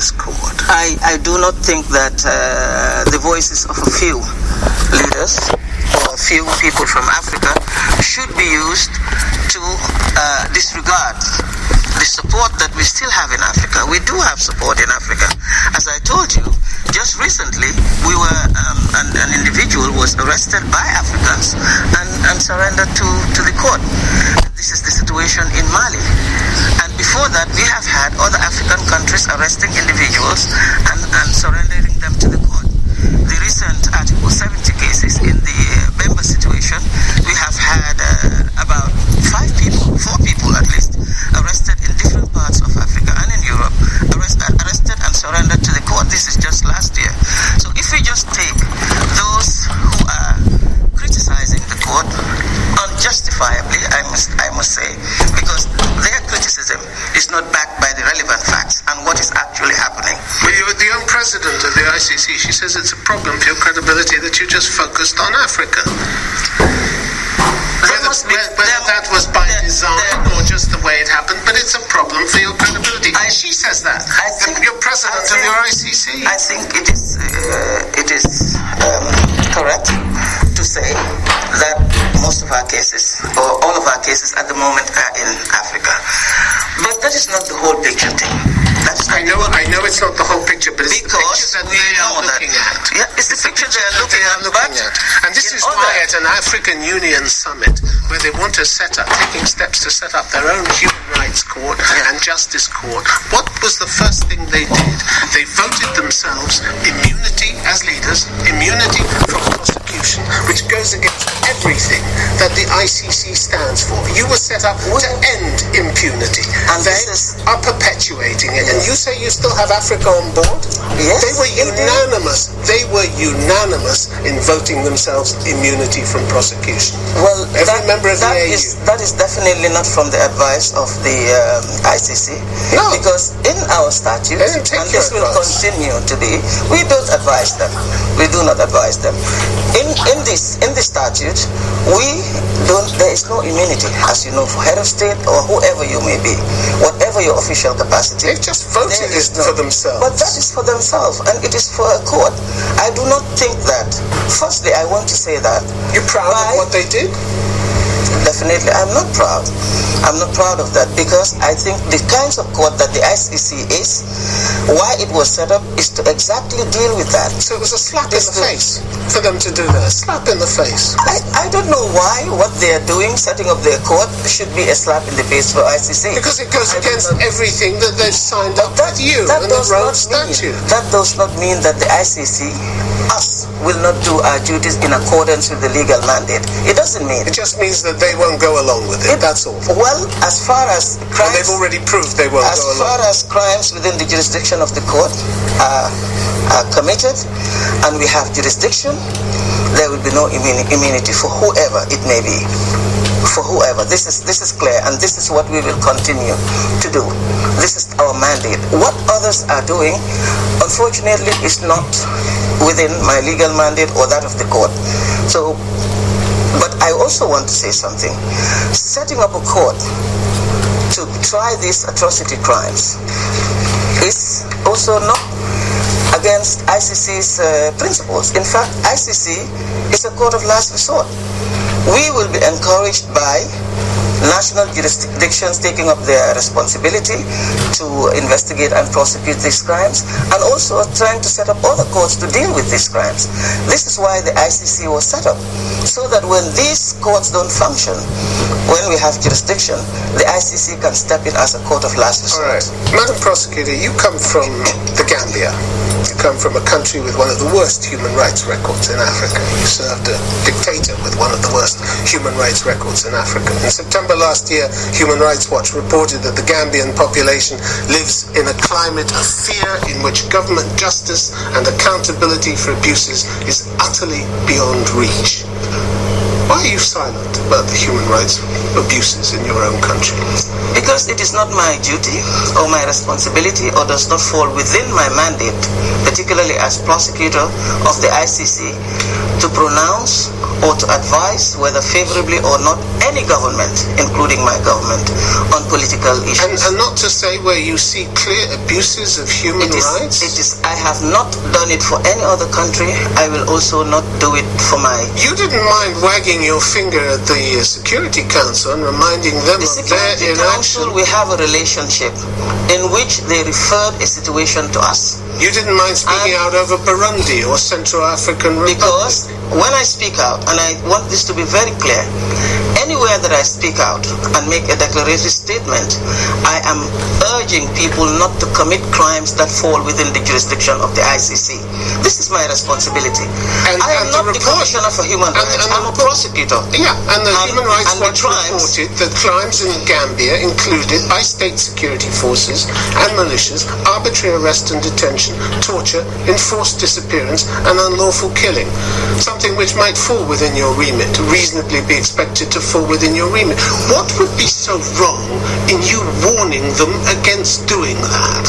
Justice Court? I do not think that the voices of a few leaders or a few people from Africa should be used to disregard the support that we still have in Africa. We do have support in Africa. As I told you, just recently we were an individual was arrested by Africans and surrendered to the court. This is the situation in Mali. And before that, we have had other African countries arresting individuals and surrendering them to the court. The recent Article 70 cases in the Bemba situation, we have had about 4 people at least, arrested in different parts of Africa and in Europe, arrested and surrendered to the court. This is just last year. So if we just take those who are criticizing the court unjustifiably, I must say, because their criticism is not backed by the relevant facts and what is actually happening. Well, you're the own president of the ICC. She says it's a problem for your credibility that you just focused on Africa. Whether that was by design or just the way it happened, but it's a problem for your credibility. She says that. You're president of your ICC. I think it is correct to say that most of our cases, or all of our cases at the moment, are in Africa. But that is not the whole picture thing. I know it's not the whole picture, but it's the picture that they are looking at. Yeah, it's the picture they are looking at. And this is why at an African Union summit, where they want to taking steps to set up their own human rights court and justice court, what was the first thing they did? They voted themselves immunity as leaders, immunity from prosecution, which goes against everything that the ICC stands for. You were set up to end impunity, and they are perpetuating it. And you say you still have Africa on board? Yes. They were unanimous. They were unanimous in voting themselves immunity from prosecution. Well, every member of the AU. That is definitely not from the advice of the ICC. No. Because in our statutes, and this will continue to be, we don't advise them. We do not advise them. In the statute, there is no immunity, as you know, for head of state or whoever you may be, whatever your official capacity. They've just voted for themselves. But that is for themselves, and it is for a court. I do not think that. Firstly, I want to say that. You're proud of what they did? Definitely, I'm not proud. I'm not proud of that, because I think the kinds of court that the ICC is, why it was set up, is to exactly deal with that. So it was a slap in the face for them to do that. A slap in the face. I don't know why what they are doing, setting up their court, should be a slap in the face for ICC. Because it goes against everything that they've signed up with you in the Rome Statute. That does not mean that the ICC, us, will not do our duties in accordance with the legal mandate. It doesn't mean. It just means that they won't go along with it. That's all. Well, as far as crimes, and they've already proved they won't go along. As far as crimes within the jurisdiction of the court are committed, and we have jurisdiction, there will be no immunity for whoever it may be. For whoever. This is clear, and this is what we will continue to do. This is our mandate. What others are doing, unfortunately, is not within my legal mandate or that of the court. So, but I also want to say something. Setting up a court to try these atrocity crimes is also not against ICC's principles. In fact, ICC is a court of last resort. We will be encouraged by national jurisdictions taking up their responsibility to investigate and prosecute these crimes, and also trying to set up other courts to deal with these crimes. This is why the ICC was set up, so that when these courts don't function, when we have jurisdiction, the ICC can step in as a court of last resort. All right. Madam Prosecutor, you come from the Gambia. You come from a country with one of the worst human rights records in Africa. You served a dictator with one of the worst human rights records in Africa. In September last year, Human Rights Watch reported that the Gambian population lives in a climate of fear in which government justice and accountability for abuses is utterly beyond reach. Why are you silent about the human rights abuses in your own country? Because it is not my duty or my responsibility, or does not fall within my mandate, particularly as prosecutor of the ICC, to pronounce or to advise, whether favorably or not, any government, including my government, on political issues. And not to say where you see clear abuses of human rights? I have not done it for any other country. I will also not do it for my... You didn't mind wagging your finger at the Security Council and reminding them of their inaction? The Council, we have a relationship in which they referred a situation to us. You didn't mind speaking out over Burundi or Central African Republic? Because when I speak out, and I want this to be very clear, anywhere that I speak out and make a declaratory statement, I am urging people not to commit crimes that fall within the jurisdiction of the ICC. This is my responsibility. I am not the Commissioner for Human Rights. I'm a prosecutor. Yeah, and the Human Rights Watch reported that crimes in Gambia included, by state security forces and militias, arbitrary arrest and detention, torture, enforced disappearance, and unlawful killing. Something which might fall within your remit, reasonably be expected to fall within your remit. What would be so wrong in you warning them against doing that?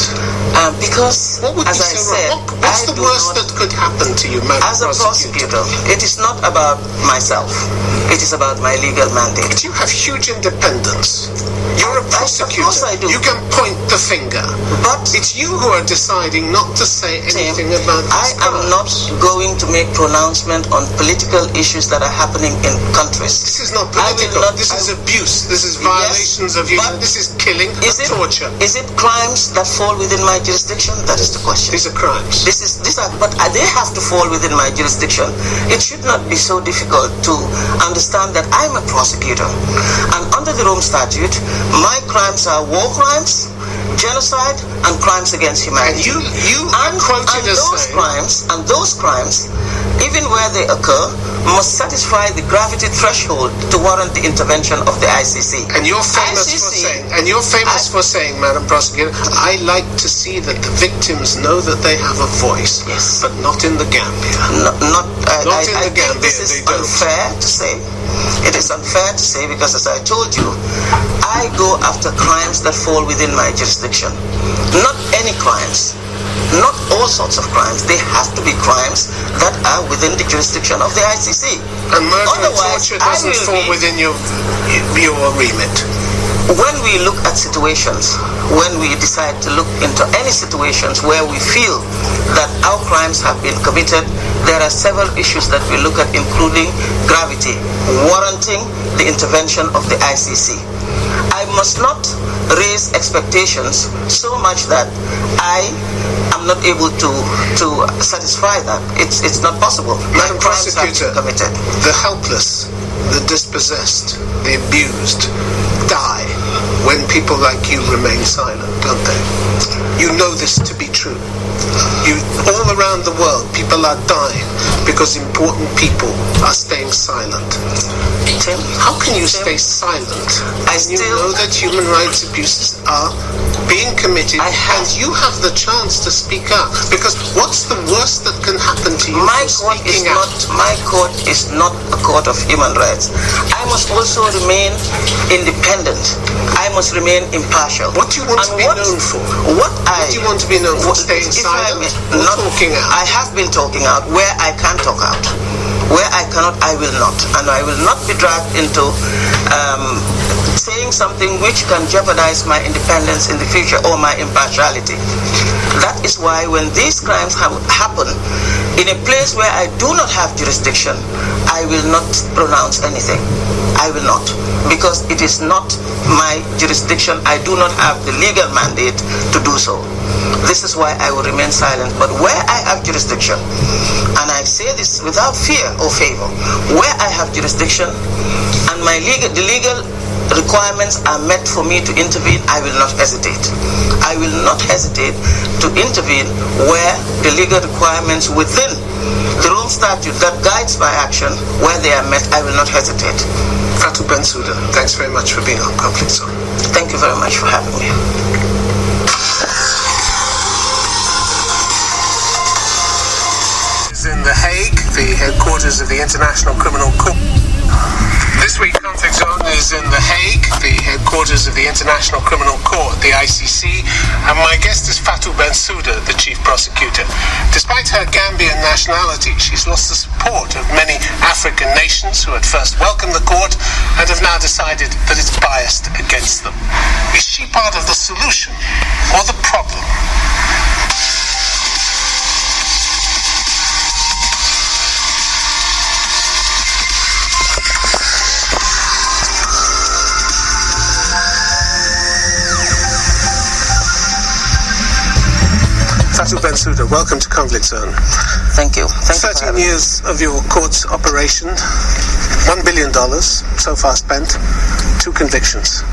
Because, as I said, what's the worst that could happen to you, Madam as a prosecutor? It is not about myself. It is about my legal mandate. But you have huge independence. You're a prosecutor. Of course I do. You can point the finger. But it's you who are deciding not to say anything about this. I am not going to make pronouncement on political issues that are happening in countries. This is not political. This is abuse. This is violations of human. This is killing and torture. Is it crimes that fall within my jurisdiction? That is the question. These are crimes. But they have to fall within my jurisdiction. It should not be so difficult to understand that I'm a prosecutor. And under the Rome Statute, my crimes are war crimes, genocide, and crimes against humanity. And those crimes, even where they occur, must satisfy the gravity threshold to warrant the intervention of the ICC. And you're famous for saying, Madam Prosecutor, I like to see that the victims know that they have a voice, yes, but not in the Gambia. I think this is unfair to say. It is unfair to say because, as I told you, I go after crimes that fall within my jurisdiction. Not any crimes. Not all sorts of crimes. They have to be crimes that are within the jurisdiction of the ICC. And murder and torture doesn't fall within your remit. When we look at situations, when we decide to look into any situations where we feel that our crimes have been committed, there are several issues that we look at, including gravity, warranting the intervention of the ICC. I must not raise expectations so much that I am not able to satisfy that. It's not possible. Madam Prosecutor, the helpless, the dispossessed, the abused die when people like you remain silent, don't they? You know this to be true. All around the world, people are dying because important people are staying silent. Tim, how can you stay silent? You know that human rights abuses are being committed, and you have the chance to speak out. Because what's the worst that can happen to you? My court is not a court of human rights. I must also remain independent. I must remain impartial. What do you want to be known for? What do you want to be known for? Staying silent or talking out? I have been talking out where I can talk out. Where I cannot, I will not. And I will not be dragged into saying something which can jeopardize my independence in the future or my impartiality. That is why when these crimes happen in a place where I do not have jurisdiction, I will not pronounce anything. I will not. Because it is not my jurisdiction. I do not have the legal mandate to do so. This is why I will remain silent. But where I have jurisdiction, and I say this without fear or favor, where I have jurisdiction and the legal requirements are met for me to intervene, I will not hesitate. I will not hesitate to intervene where the legal requirements within the Rome Statute that guides my action, where they are met, I will not hesitate. Fatou Bensouda, thanks very much for being on Conflict Zone. Thank you very much for having me. In The Hague, the headquarters of the International Criminal Court. This week, Conflict Zone is in The Hague, the headquarters of the International Criminal Court, the ICC, and my guest is Fatou Bensouda, the chief prosecutor. Despite her Gambian nationality, she's lost the support of many African nations who at first welcomed the court and have now decided that it's biased against them. Is she part of the solution or the problem? Fatou Bensouda, welcome to Conflict Zone. Thank you. 13 years of your court's operation, $1 billion so far spent, 2 convictions.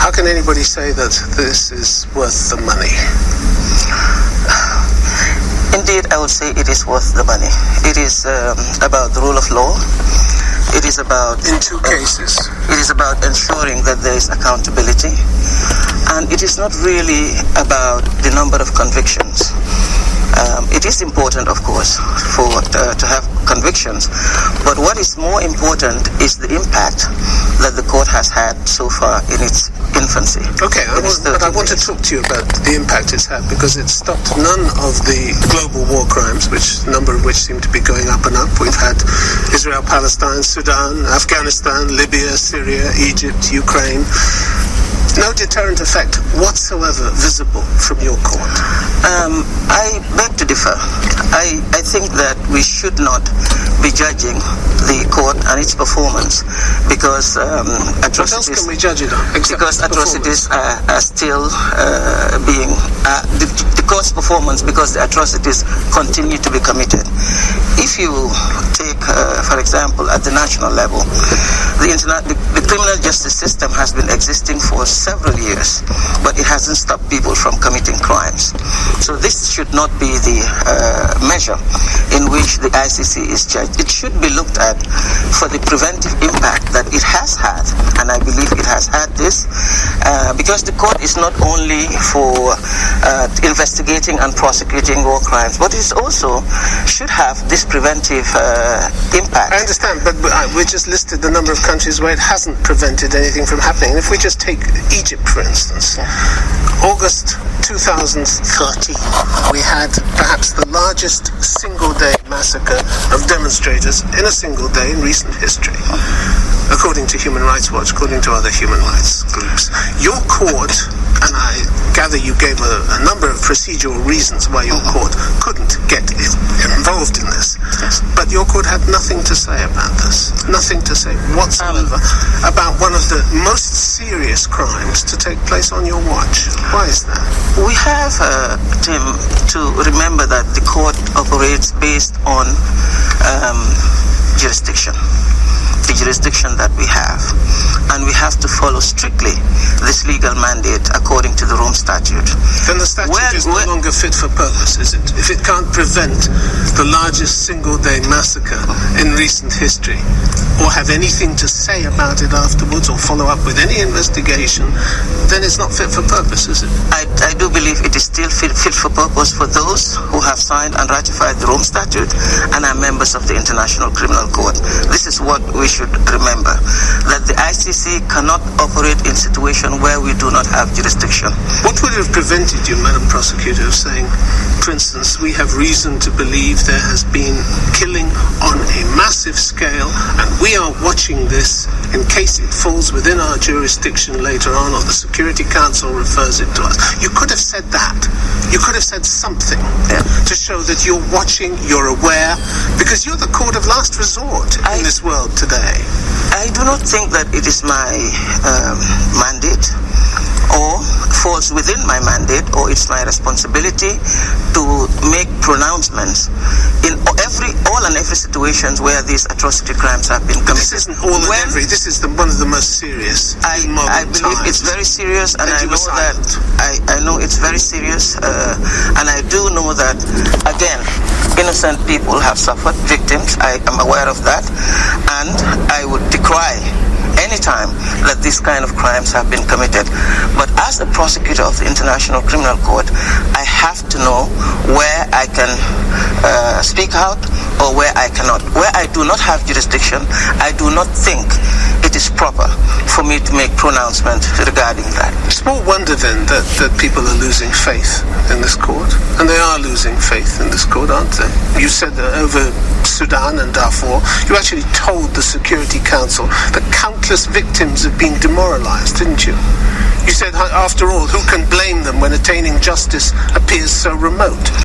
How can anybody say that this is worth the money? Indeed, I would say it is worth the money. It is about the rule of law. It is about... In 2 cases. It is about ensuring that there is accountability. And it is not really about the number of convictions. It is important, of course, to have convictions. But what is more important is the impact that the court has had so far in its infancy. Okay, but I want to talk to you about the impact it's had, because it stopped none of the global war crimes, a number of which seem to be going up and up. We've had Israel, Palestine, Sudan, Afghanistan, Libya, Syria, Egypt, Ukraine. No deterrent effect whatsoever visible from your court. I beg to differ. I think that we should not be judging the court and its performance because atrocities. What else can we judge it on? Because atrocities are still being the court's performance, because the atrocities continue to be committed. If you take, for example, at the national level, the criminal justice system has been existing for several years, but it hasn't stopped people from committing crimes. So this should not be the measure in which the ICC is judged. It should be looked at for the preventive impact that it has had, and I believe it has had this, because the court is not only for investigating and prosecuting war crimes, but it also should have this preventive impact. I understand, but we just listed the number of countries where it hasn't prevented anything from happening. And if we just take Egypt, for instance, August 2013, we had perhaps the largest single-day massacre of demonstrators in a single day in recent history, according to Human Rights Watch, according to other human rights groups. Your court, and I gather you gave a number of procedural reasons why your court couldn't get involved in this, but your court had nothing to say about this, nothing to say whatsoever about one of the most serious crimes to take place on your watch. Why is that? We have, Tim, to remember that the court operates based on jurisdiction. The jurisdiction that we have, and we have to follow strictly this legal mandate according to the Rome Statute. Then the statute is no longer fit for purpose, is it? If it can't prevent the largest single-day massacre in recent history, or have anything to say about it afterwards, or follow up with any investigation, then it's not fit for purpose, is it? I do believe it is still fit for purpose for those who have signed and ratified the Rome Statute and are members of the International Criminal Court. This is what we should remember, that the ICC cannot operate in a situation where we do not have jurisdiction. What would have prevented you, Madam Prosecutor, of saying, for instance, we have reason to believe there has been killing on a massive scale, and we are watching this in case it falls within our jurisdiction later on, or the Security Council refers it to us. You could have said that. You could have said something to show that you're watching, you're aware, because you're the court of last resort in this world today. I do not think that it is my mandate or falls within my mandate, or it's my responsibility to make pronouncements in all and every situations where these atrocity crimes have been committed. This isn't all and every. This is one of the most serious. I believe it's very serious, and I know that I know it's very serious, and I do know that again, innocent people have suffered, victims. I am aware of that, and I would decry anytime that these kind of crimes have been committed. But as a prosecutor of the International Criminal Court, I have to know where I can speak out, or where I cannot. Where I do not have jurisdiction, I do not think it is proper for me to make pronouncement regarding that. Small wonder then that people are losing faith in this court, and they are losing faith in this court, aren't they? You said that over Sudan and Darfur, you actually told the Security Council that countless victims have been demoralized, didn't you? You said, after all, who can blame them when attaining justice appears so remote?